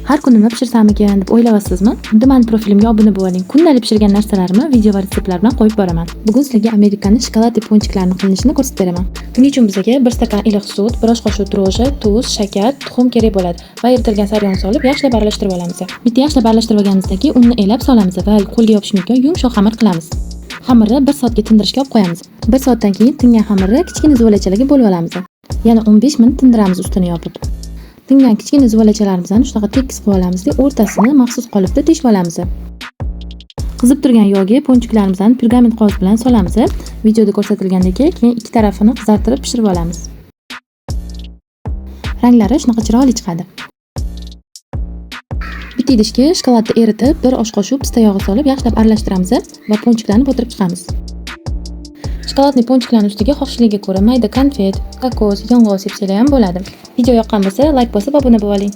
Har kuni nima pishirsammikan deb o'ylayapsizmi? Unda meni profilimga obuna bo'ling. Kundalik pishirgan narsalarimni video va retseptlar bilan qo'yib boraman. Bugun sizlarga amerikanning shokoladli ponchiklarini qilinishini ko'rsatib beraman. Buning uchun bizga 1 stakan iliq sut, 1 osh qoshiq droji, tuz, shakar, tuxum kerak bo'ladi va eritilgan sariyog'ni solib yaxshilab aralashtirib olamiz. Bitta yaxshilab aralashtirib olganimizdan keyin unni elab solamiz va qo'lga yopishmaydigan yumshoq xamir qilamiz. Xamirni 1 soatga tindirishga olib qo'yamiz. 1 soatdan keyin tingan xamirni kichkina zuvalachalarga bo'lib olamiz. Yana 15 minut tindiramiz ustini yopib. Tingan kichkina zuvalachalarimizni shunaqa tekis qilib olamizda, o'rtasini maxsus qolipda teshib olamiz. Qizib turgan yog'ga ponchiklarimizni pergament qog'oz bilan solamiz. Videoda ko'rsatilgandek, keyin ikki tarafini qizartirib pishirib olamiz. Ranglari shunaqa chiroyli chiqadi. Bitta idishga shokoladni eritib, 1 osh qoshiq pista yog'i solib yaxshilab aralashtiramiz va ponchiklarni botirib chiqamiz. Shokoladli ponchiklarning ustiga xohishingizga ko'ra mayda konfet, kokos, yong'oq sepsalar ham bo'ladi. Video yoqqan bo'lsa, like bosib obuna bo'ling.